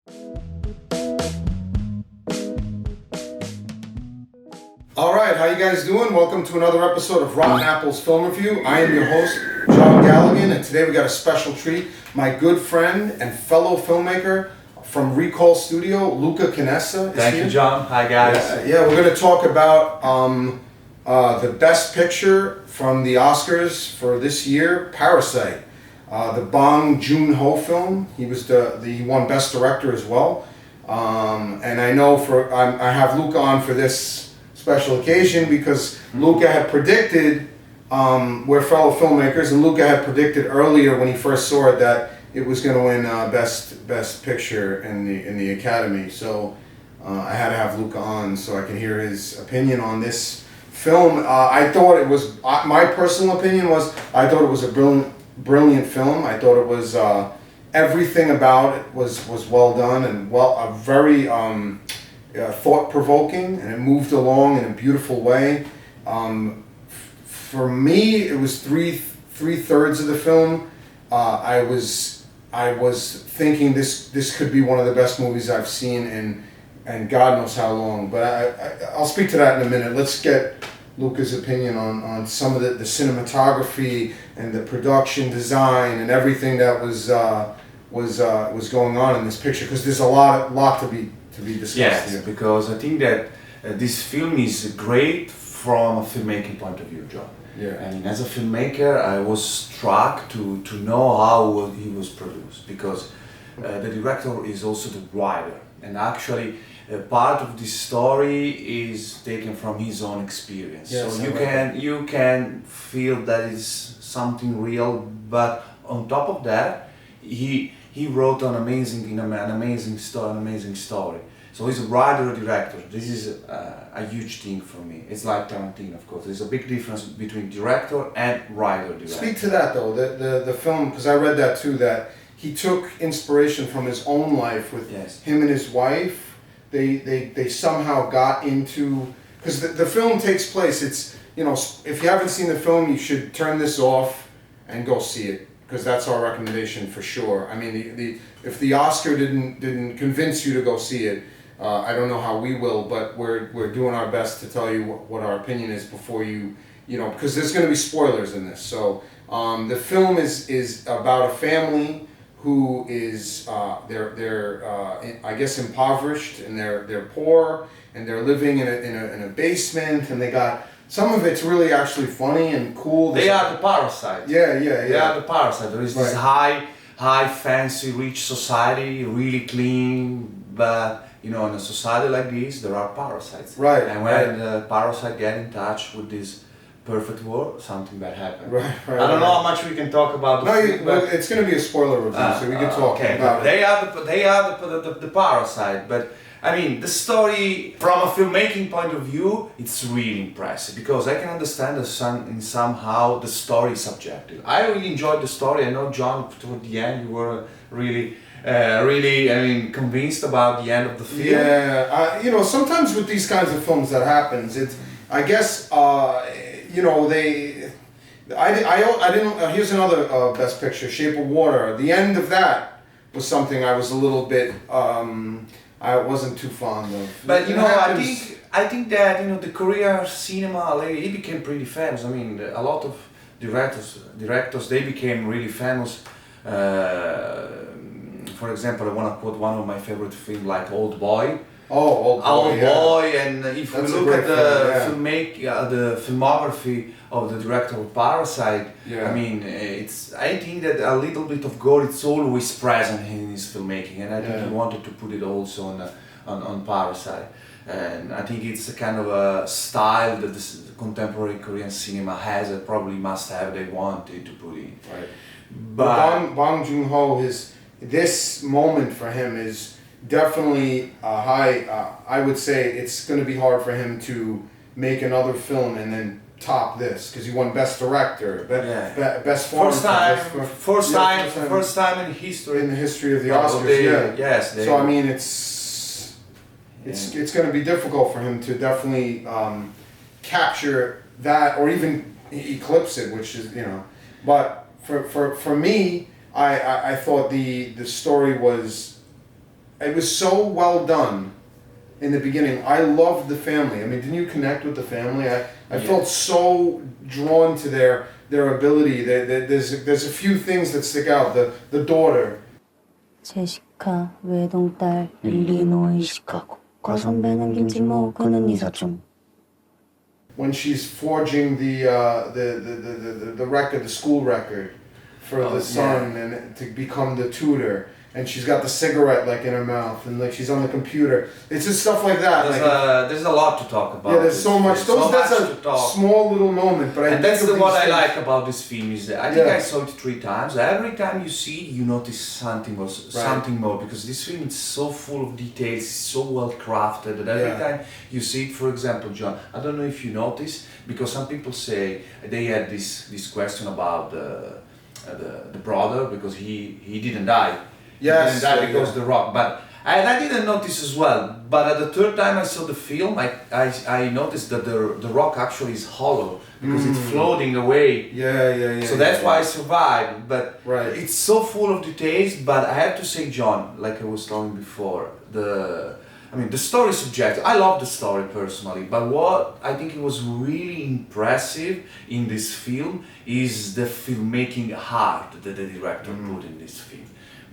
All right, how you guys doing? Welcome to another episode of Rotten Apples Film Review. I am your host, John Galligan, and today we got a special treat. My good friend and fellow filmmaker from Recall Studio, Luca Canessa. Thank you, John. Hi, guys. Yeah, we're going to talk about the Best Picture from the Oscars for this year, Parasite. The Bong Joon-ho film. He won Best Director as well. And I know I have Luca on for this special occasion because Luca had predicted, we're fellow filmmakers, and Luca had predicted earlier when he first saw it that it was going to win Best Picture in the Academy. So I had to have Luca on so I can hear his opinion on this film. I thought it was, my personal opinion was, I thought it was a brilliant film. I thought it was, everything about it was well done and very thought-provoking, and it moved along in a beautiful way. For me, it was three-thirds of the film. I was thinking this could be one of the best movies I've seen in God knows how long. But I'll speak to that in a minute. Let's get Luca's opinion on some of the cinematography and the production design and everything that was going on in this picture, because there's a lot to be discussed. Yes, here. because I think that this film is great from a filmmaking point of view, John. Yeah. I mean, as a filmmaker, I was struck to know how he was produced, because the director is also the writer, and actually part of this story is taken from his own experience. Yes, so you can feel that it's something real, but on top of that, he wrote an amazing story. So he's a writer-director. This is a huge thing for me. It's like Tarantino, of course. There's a big difference between director and writer-director. Speak to that though. The film, because I read that too. That he took inspiration from his own life with him and his wife. They somehow got into, because the film takes place. It's, if you haven't seen the film, you should turn this off and go see it, because that's our recommendation for sure. I mean, if the Oscar didn't convince you to go see it, I don't know how we will, but we're doing our best to tell you what our opinion is before because there's going to be spoilers in this. So the film is about a family who is they're I guess impoverished, and they're poor, and they're living in a basement, and they got. Some of it's really actually funny and cool. They are the parasite. Yeah. They are the parasite. There is this high, fancy, rich society, really clean, but in a society like this, there are parasites. Right. And when the parasite get in touch with this perfect world, something bad happens. Right. I don't know how much we can talk about. It's going to be a spoiler review, so we can talk about it. They are the parasite, but. I mean, the story, from a filmmaking point of view, it's really impressive, because I can understand somehow the story is subjective. I really enjoyed the story. I know, John, toward the end, you were really, convinced about the end of the film. Yeah, sometimes with these kinds of films that happens, it's, I guess, here's another Best Picture, Shape of Water. The end of that was something I was a little bit, I wasn't too fond of. But I think that the Korean cinema, it became pretty famous. I mean, a lot of directors they became really famous. For example, I want to quote one of my favorite films, like Old Boy. Old Boy, and if we look at the filmography of the director of Parasite, I mean, I think that a little bit of gore is always present in his filmmaking, and I think he wanted to put it also on Parasite. And I think it's a kind of a style that the contemporary Korean cinema has, and probably must have. They wanted to put in. Right. But Bong Joon-ho, this moment for him is definitely high. I would say it's going to be hard for him to make another film and then top this, because he won Best Director, Best Foreign first time in history. In the history of the Oscars, Yes. So I mean, it's going to be difficult for him to definitely capture that, or even eclipse it, which is But for me, I thought the story was it was so well done in the beginning. I loved the family. I mean, didn't you connect with the family? I felt so drawn to their ability. There's a few things that stick out. The daughter. 제시카 외동딸 일리노이 시카고 과선배는 김치모 그는 이사촌. When she's forging the record, the school record for the son, and to become the tutor, and she's got the cigarette like in her mouth, and like she's on the computer. It's just stuff like that. There's a lot to talk about. Yeah, there's so much. That's a small little moment, but what I like about this film is that I think I saw it 3 times. Every time you see it, you notice something more, because this film is so full of details, it's so well crafted that every time you see it. For example, John, I don't know if you notice, because some people say they had this question about the brother, because he didn't die. Yes, he didn't die because the rock, but. And I didn't notice as well, but at the 3rd time I saw the film, I noticed that the rock actually is hollow, because it's floating away. Yeah. So that's why I survived. But it's so full of details. But I have to say, John, like I was telling before, the story is subjective. I love the story personally, but what I think it was really impressive in this film is the filmmaking heart that the director put in this film.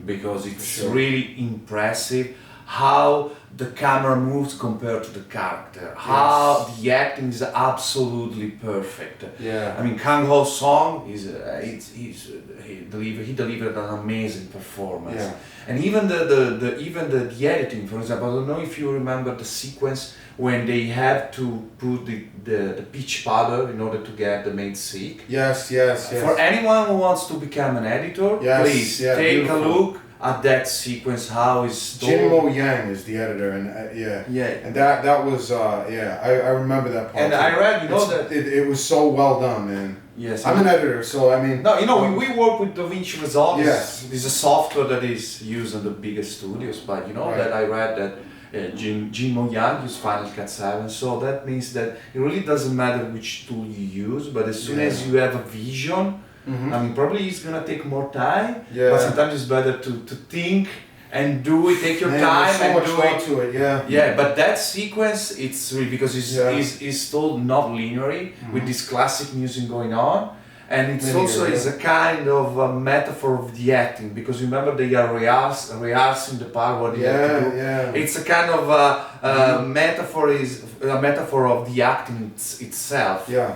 Because it's really impressive how the camera moves compared to the character, how the acting is absolutely perfect. Yeah. I mean, Kang Ho's song he delivered an amazing performance. Yeah. And even the editing, for example, I don't know if you remember the sequence when they have to put the peach powder in order to get the maid sick. Yes. For anyone who wants to become an editor, please take a look at that sequence. How is Jin-Mo Yang is the editor, and and that was I remember that part. And I read, that it was so well done, man. Yes, I'm an editor, so I mean. No, we work with DaVinci Resolve. Yes, this is a software that is used in the biggest studios. But that I read that Jin-Mo Yang used Final Cut 7, so that means that it really doesn't matter which tool you use, but as soon as you have a vision, I mean, probably it's gonna take more time, but sometimes it's better to think and do it, take your time so and much do thought it. To it. Yeah, but that sequence, it's really, because it's told not linearly, with this classic music going on, and it's also is a kind of a metaphor of the acting, because remember they are rehearsing the part what they have to do. It's a kind of metaphor of the acting itself. Yeah,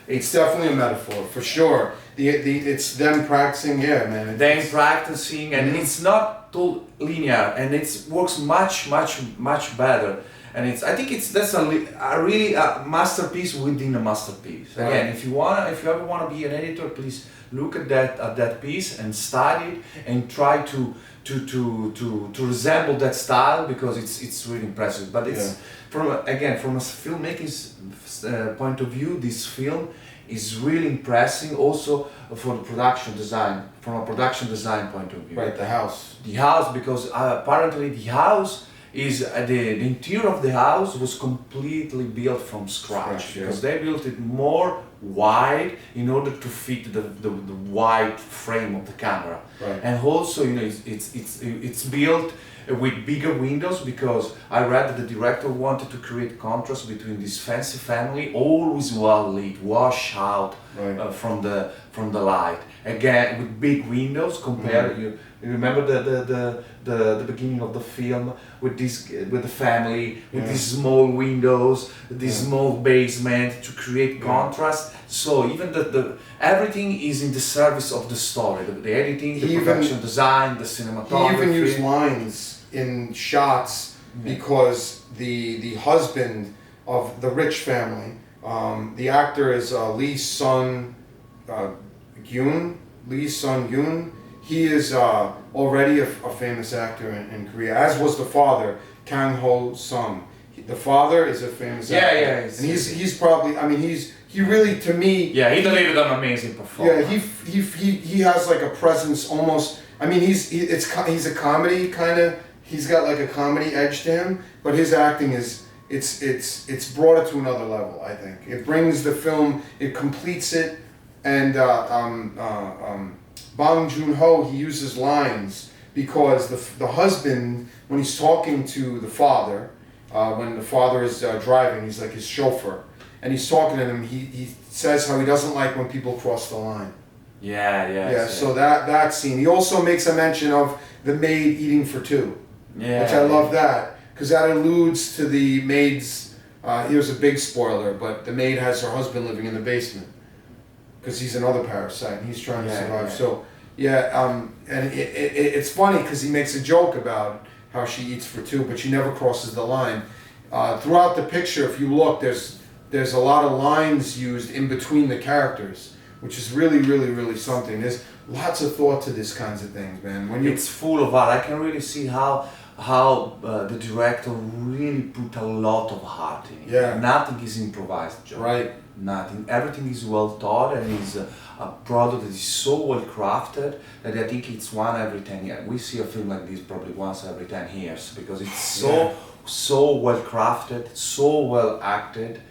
it's definitely a metaphor for sure. It's them practicing, man. Them practicing, and it's not told linear, and it works much better. And I think that's a really masterpiece within a masterpiece. Again, if you ever want to be an editor, please look at that piece and study it and try to resemble that style, because it's really impressive. But it's from a filmmaking point of view, this film is really impressive also for the production design, from a production design point of view. Right, the house, because apparently the house is the interior of the house was completely built from scratch, because they built it more wide in order to fit the wide frame of the camera, and also it's built with bigger windows, because I read that the director wanted to create contrast between this fancy family, always well lit, wash out from the light, again with big windows. Compared, you remember the beginning of the film with the family with these small windows, this small basement to create contrast. So even everything is in the service of the story, the editing, the production design, the cinematography. He even used lines in shots because the husband of the rich family, the actor is Lee Sun Yoon. He is already a famous actor in Korea, as was the father, Kang Ho Sung. The father is a famous actor. And he's probably, I mean, he really, to me... Yeah, he delivered an amazing performance. Yeah, he has like a presence almost, I mean, he's a comedy kind of, he's got like a comedy edge to him, but his acting is, it's brought it to another level, I think. It brings the film, it completes it, and Bong Joon-ho, he uses lines because the husband when he's talking to the father, when the father is driving, he's like his chauffeur, and he's talking to him. He says how he doesn't like when people cross the line. Yeah. So that scene. He also makes a mention of the maid eating for two. Yeah. Which I love that, because that alludes to the maid's. Here's a big spoiler, but the maid has her husband living in the basement, because he's another parasite and he's trying to survive. Yeah. So and it's funny because he makes a joke about how she eats for two, but she never crosses the line. Throughout the picture, if you look, there's a lot of lines used in between the characters, which is really something. There's lots of thought to these kinds of things, man. It's full of art. I can really see how the director really put a lot of heart in it. Yeah. Nothing is improvised, John. Right. Nothing. Everything is well thought, and is a product that is so well crafted that I think it's one every 10 years. We see a film like this probably once every 10 years because it's so well crafted, so well acted,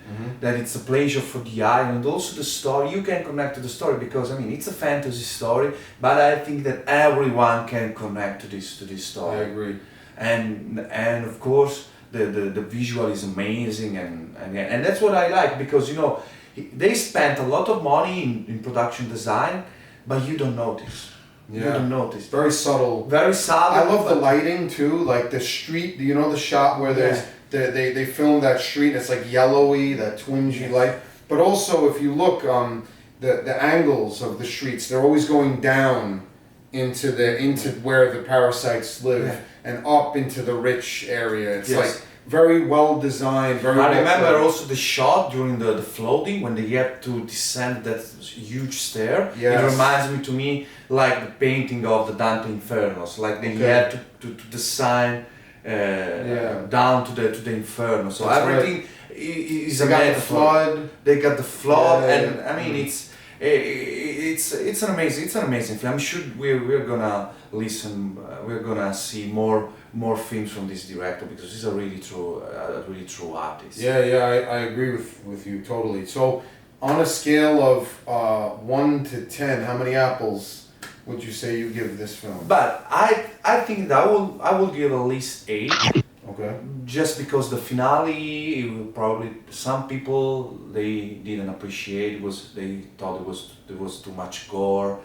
that it's a pleasure for the eye, and also the story. You can connect to the story because I mean it's a fantasy story, but I think that everyone can connect to this story. I agree. And of course the visual is amazing, and that's what I like, because you know they spent a lot of money in production design, but you don't notice. You don't notice. Very subtle. Very subtle. I love the lighting too, like the street. You know the shot where there's they filmed that street. And it's like yellowy, that twingy light. But also, if you look, the angles of the streets, they're always going down into where the parasites live, and up into the rich area. It's like very well designed. I remember also the shot during the floating when they have to descend that huge stair. Yes. It reminds me like the painting of the Dante Infernos, like they had to design down to the Inferno. So that's everything is they a got metaphor. the flood. They got the flood, and I mean it's an amazing film. I'm sure we're gonna listen. We're gonna see more films from this director because he's a really true artist. I agree with you totally. So, on a scale of 1 to 10, how many apples would you say you give this film? But I think that I will give at least 8. Okay. Just because the finale, it will probably some people they didn't appreciate. They thought there was too much gore.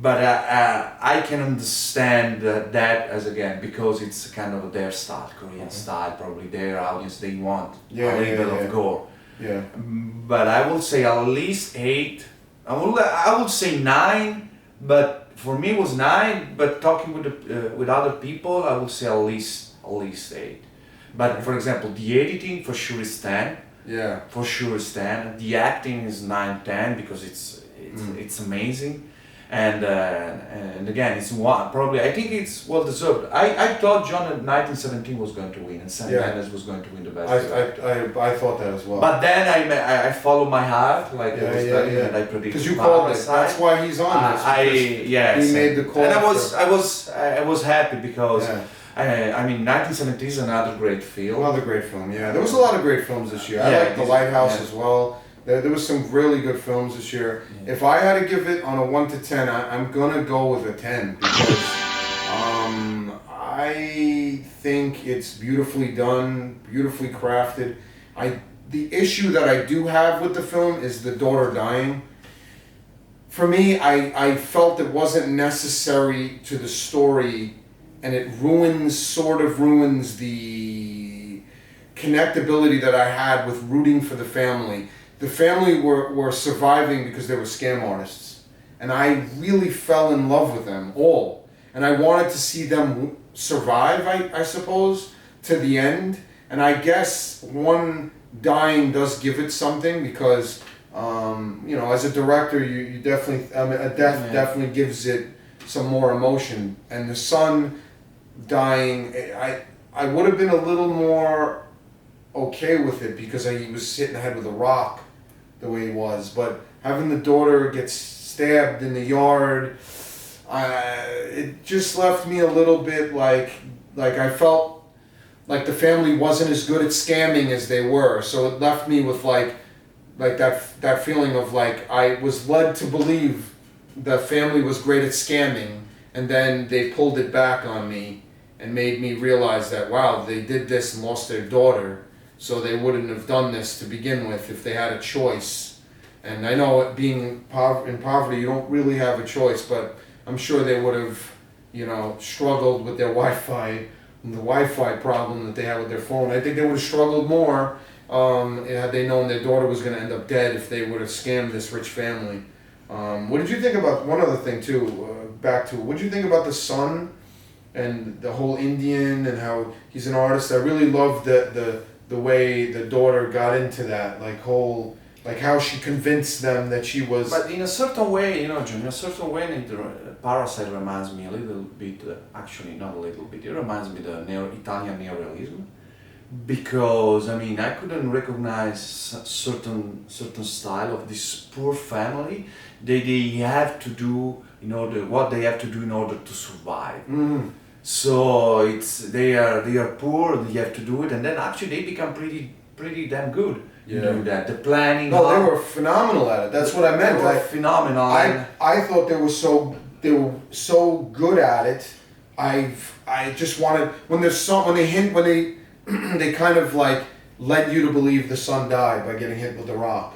But I can understand that as again because it's kind of their style, Korean style, probably their audience. They want a little bit of gore. Yeah. But I will say at least 8. I would say 9, but for me it was 9. But talking with other people, I would say at least 8. But for example, the editing for sure is 10. Yeah. For sure is 10. The acting is 9, 10 because it's amazing. And again, it's one probably. I think it's well deserved. I thought John in 1917 was going to win, and Sam Mendes was going to win the best. I thought that as well. But then I followed my heart, like I was telling you, and I predicted. Because you called it. That's why he's on this. He made the call. And I was happy because. I mean, 1917 is another great film. Another great film, yeah. There was a lot of great films this year. I like The Lighthouse as well. There was some really good films this year. Yeah. If I had to give it on a 1 to 10, I'm gonna go with a 10 because I think it's beautifully done, beautifully crafted. The issue that I do have with the film is the daughter dying. For me, I felt it wasn't necessary to the story, and it sort of ruins the connectability that I had with rooting for the family. The family were surviving because they were scam artists. And I really fell in love with them all. And I wanted to see them survive, I suppose, to the end. And I guess one dying does give it something because, as a director, you definitely, a death definitely gives it some more emotion. And the son dying, I would have been a little more okay with it because he was hitting the head with a rock the way he was, but having the daughter get stabbed in the yard, it just left me a little bit like I felt like the family wasn't as good at scamming as they were, so it left me with like that feeling of like I was led to believe the family was great at scamming, and then they pulled it back on me and made me realize that, wow, they did this and lost their daughter, so they wouldn't have done this to begin with if they had a choice. And I know being in poverty, you don't really have a choice, but I'm sure they would have, you know, struggled with their Wi-Fi and the Wi-Fi problem that they had with their phone. I think they would have struggled more had they known their daughter was going to end up dead if they would have scammed this rich family. What did you think about, one other thing too, what did you think about the son and the whole Indian and how he's an artist? I really loved the way the daughter got into that, like how she convinced them that she was... But in a certain way, you know, John, in a certain way, Parasite reminds me a little bit, actually not a little bit, it reminds me of the Italian neorealism. Because, I mean, I couldn't recognize certain style of this poor family. They have to do what they have to do in order to survive. Mm. So they are poor, they have to do it, and then actually they become pretty damn good. Yeah. Do that. The planning. No, they were phenomenal at it. That's what I meant. They were phenomenal. I thought they were so good at it. I just wanted when they kind of like led you to believe the son died by getting hit with a rock.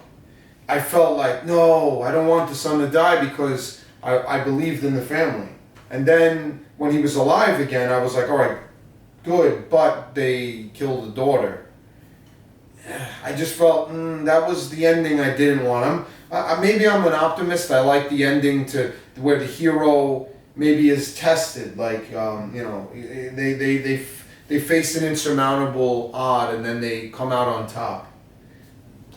I felt like, no, I don't want the son to die because I believed in the family. And then when he was alive again, I was like, all right, good, but they killed the daughter. I just felt that was the ending I didn't want. Maybe I'm an optimist. I like the ending to where the hero maybe is tested. Like you know, they face an insurmountable odd and then they come out on top.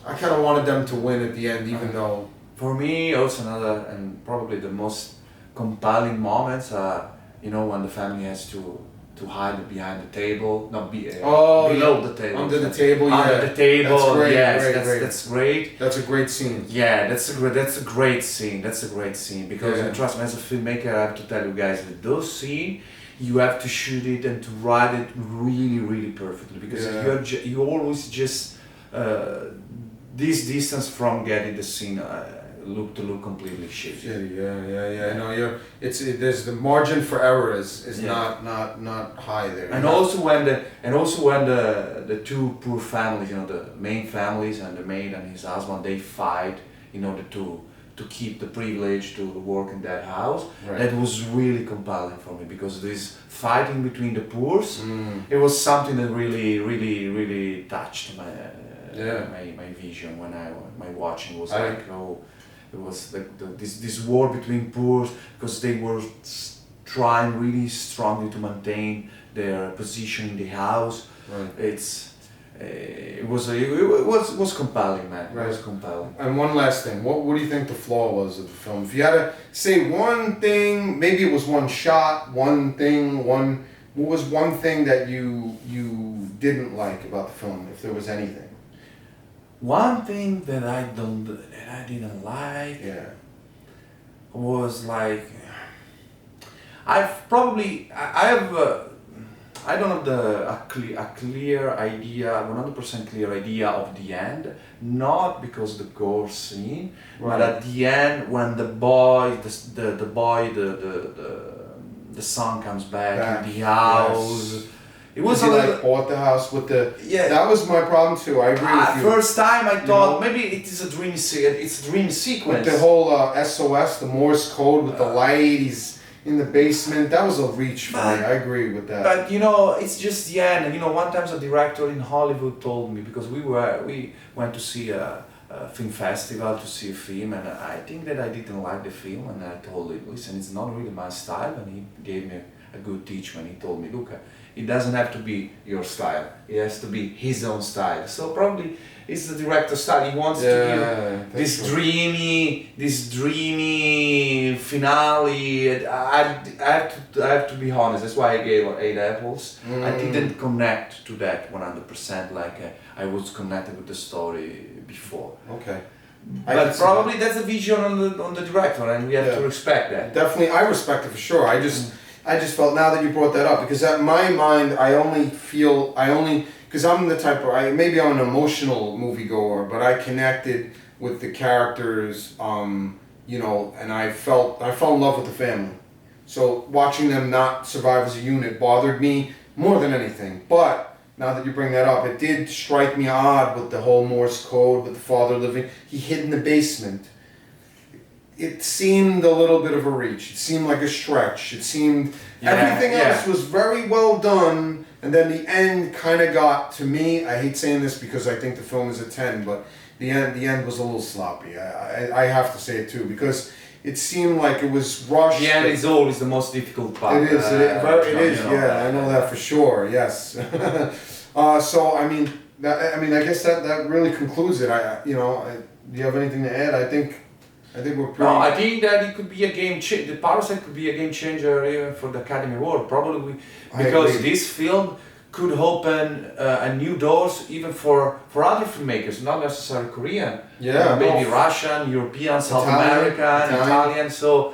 I kind of wanted them to win at the end, even though. For me, also another and probably the most compelling moments are, you know, when the family has to hide behind the table, not below the table. Under the table, yeah. Under the table, that's great, yes, great. That's great. That's a great scene. Yeah, that's a great scene. That's a great scene because trust me, as a filmmaker, I have to tell you guys that those scenes, you have to shoot it and to write it really, really perfectly because you always just this distance from getting the scene look completely shitty. Yeah. No, there's the margin for error is not high there. And also when the two poor families, you know, the main families and the maid and his husband, they fight in order to keep the privilege to work in that house. Right. That was really compelling for me because this fighting between the poors, it was something that really touched my vision when my watching was it was like this war between poors because they were trying really strongly to maintain their position in the house. Right. It was compelling, man. Right. It was compelling. And one last thing, what do you think the flaw was of the film? If you had to say one thing, maybe it was one shot, what was one thing that you didn't like about the film, if there was anything? One thing that I didn't like was like I don't have a clear idea, 100% clear idea of the end, not because the gore scene, but at the end when the son comes back in the house. Yes. It was he bought the house with the... Yeah. That was my problem too, I agree with you. First time I thought maybe it is a dream sequence. With the whole SOS, the Morse code with the light, he's in the basement, that was a reach for me, I agree with that. But you know, it's just the end. And you know, one time a director in Hollywood told me, because we went to see a film festival to see a film, and I think that I didn't like the film, and I told him, listen, it's not really my style, and he gave me a good teach when he told me, Luca, it doesn't have to be your style, it has to be his own style. So probably it's the director's style. He wants to give this dreamy finale. I have to be honest, that's why I gave 8 apples. I didn't connect to that 100% like I was connected with the story before. Okay. But probably that's a vision on the director, and we have to respect that. Definitely, I respect it for sure. I just felt, now that you brought that up, because in my mind, because I'm the type of, maybe I'm an emotional moviegoer, but I connected with the characters, you know, and I fell in love with the family. So watching them not survive as a unit bothered me more than anything. But now that you bring that up, it did strike me odd with the whole Morse code, with the father living. He hid in the basement. It seemed a little bit of a reach. It seemed like a stretch. It seemed everything else was very well done, and then the end kind of got to me. I hate saying this because I think the film is a 10, but the end was a little sloppy. I have to say it too, because it seemed like it was rushed. The end is always the most difficult part. It is. It is. Yeah, I know that for sure. Yes. So I mean, I guess that really concludes it. Do you have anything to add? I think we're pretty. No, I think that it could be a game changer. The Parasite could be a game changer for the Academy Award, probably because this film could open new doors even for other filmmakers, not necessarily Korean. Yeah, maybe Russian, European, South American, Italian. So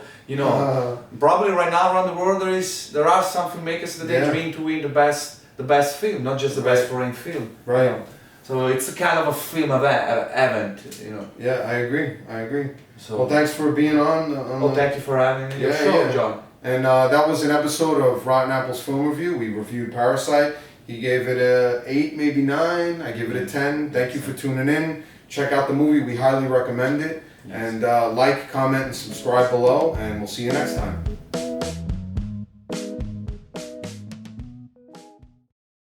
probably right now around the world there are some filmmakers that they dream to win the best film, not just the best foreign film. Right. So it's a kind of a film event. Yeah, I agree. So, well, thanks for being on. Thank you for having your show, John. And that was an episode of Rotten Apples Film Review. We reviewed Parasite. He gave it a 8, maybe 9. I give it a 10. Thank you for tuning in. Check out the movie. We highly recommend it. Yes. And like, comment, and subscribe below. And we'll see you next time.